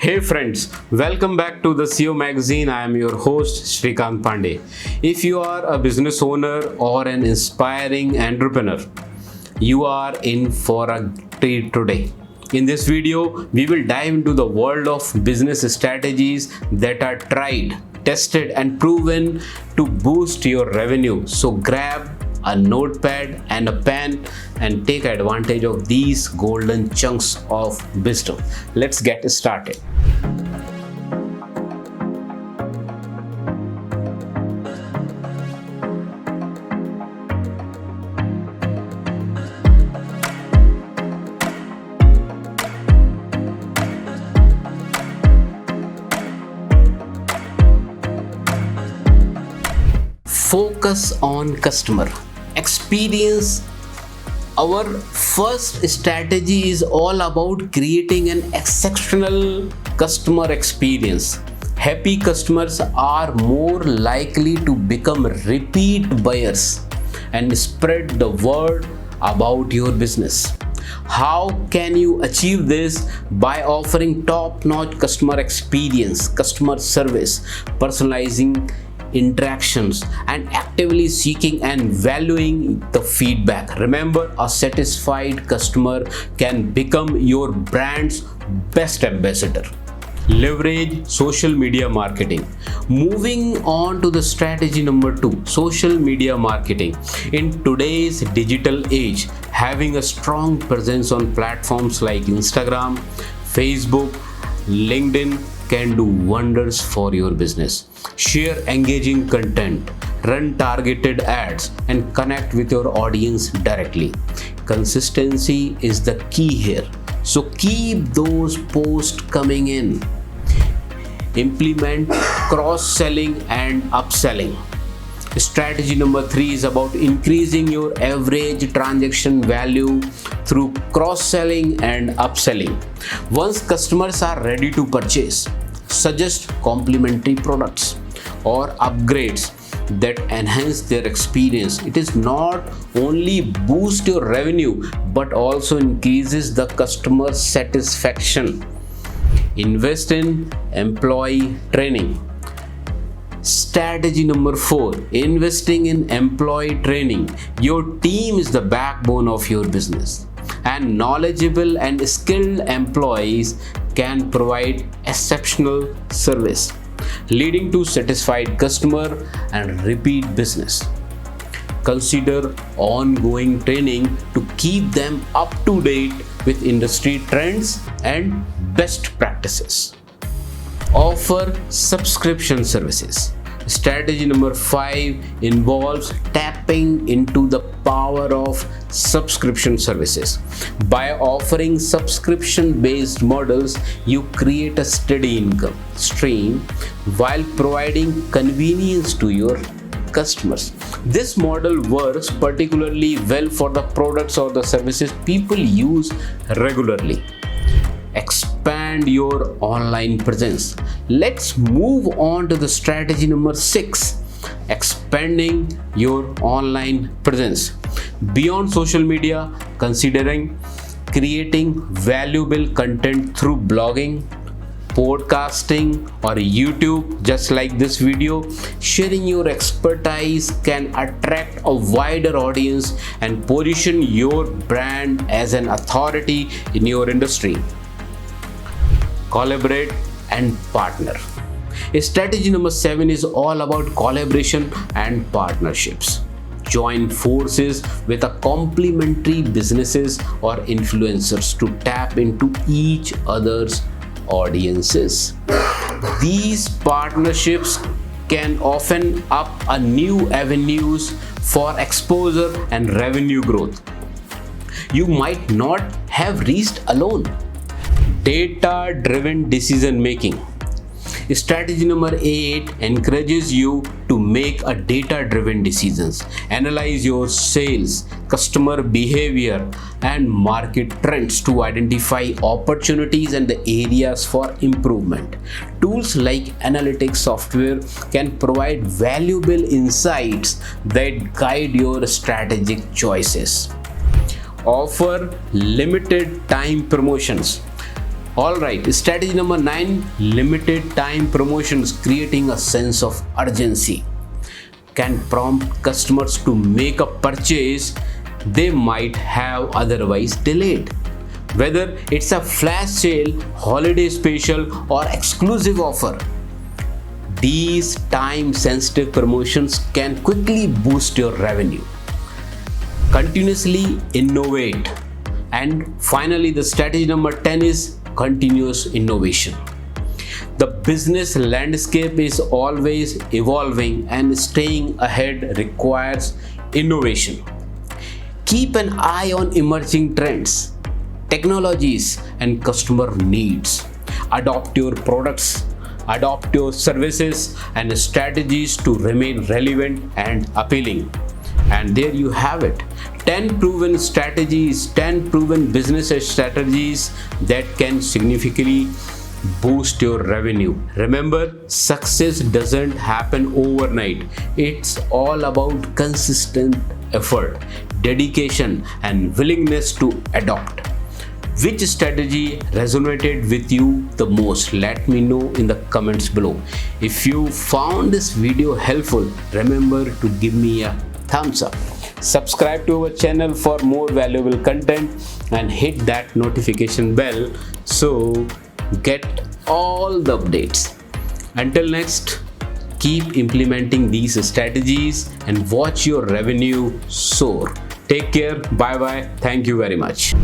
Hey friends, welcome back to the CEO magazine. I am your host Shrikant Pandey. If you are a business owner or an inspiring entrepreneur, you are in for a treat today. In this video, we will dive into the world of business strategies that are tried, tested and proven to boost your revenue. So grab a notepad and a pen and take advantage of these golden chunks of wisdom. Let's get started. Focus on customer experience. Our first strategy is all about creating an exceptional customer experience. Happy customers are more likely to become repeat buyers and spread the word about your business. How can you achieve this? By offering top-notch customer experience, customer service, personalizing interactions and actively seeking and valuing the feedback. Remember, a satisfied customer can become your brand's best ambassador. Leverage social media marketing. Moving on to the strategy number 2, social media marketing. In today's digital age, having a strong presence on platforms like Instagram, Facebook, LinkedIn can do wonders for your business. Share engaging content, run targeted ads, and connect with your audience directly. Consistency is the key here. So keep those posts coming in. Implement cross-selling and upselling. Strategy number 3 is about increasing your average transaction value through cross-selling and upselling. Once customers are ready to purchase, suggest complementary products or upgrades that enhance their experience. It is not only boost your revenue but also increases the customer satisfaction. Invest in employee training. Strategy number 4, investing in employee training. Your team is the backbone of your business, and knowledgeable and skilled employees can provide exceptional service, leading to satisfied customer and repeat business. Consider ongoing training to keep them up to date with industry trends and best practices. Offer subscription services. Strategy number 5 involves tapping into the power of subscription services. By offering subscription-based models, you create a steady income stream while providing convenience to your customers. This model works particularly well for the products or the services people use regularly. Expand your online presence. Let's move on to the strategy number 6, expanding your online presence. Beyond social media, considering creating valuable content through blogging, podcasting or YouTube, just like this video. Sharing your expertise can attract a wider audience and position your brand as an authority in your industry. Collaborate and partner. Strategy number 7 is all about collaboration and partnerships. Join forces with a complementary businesses or influencers to tap into each other's audiences. These partnerships can open up a new avenues for exposure and revenue growth you might not have reached alone. Data-driven decision making. Strategy number 8 encourages you to make a data-driven decisions. Analyze your sales, customer behavior, and market trends to identify opportunities and the areas for improvement. Tools like analytics software can provide valuable insights that guide your strategic choices. Offer limited time promotions. Alright, strategy number 9, limited time promotions, creating a sense of urgency can prompt customers to make a purchase they might have otherwise delayed. Whether it's a flash sale, holiday special, or exclusive offer, these time sensitive promotions can quickly boost your revenue. Continuously innovate. And finally, the strategy number 10 is continuous innovation. The business landscape is always evolving, and staying ahead requires innovation. Keep an eye on emerging trends, technologies, and customer needs. Adopt your products, adopt your services and strategies to remain relevant and appealing. And there you have it, 10 proven strategies, 10 proven business strategies that can significantly boost your revenue. Remember, success doesn't happen overnight. It's all about consistent effort, dedication, and willingness to adopt. Which strategy resonated with you the most? Let me know in the comments below. If you found this video helpful, remember to give me a thumbs up. Subscribe to our channel for more valuable content and hit that notification bell so get all the updates. Until next, keep implementing these strategies and watch your revenue soar. Take care. Bye bye. Thank you very much.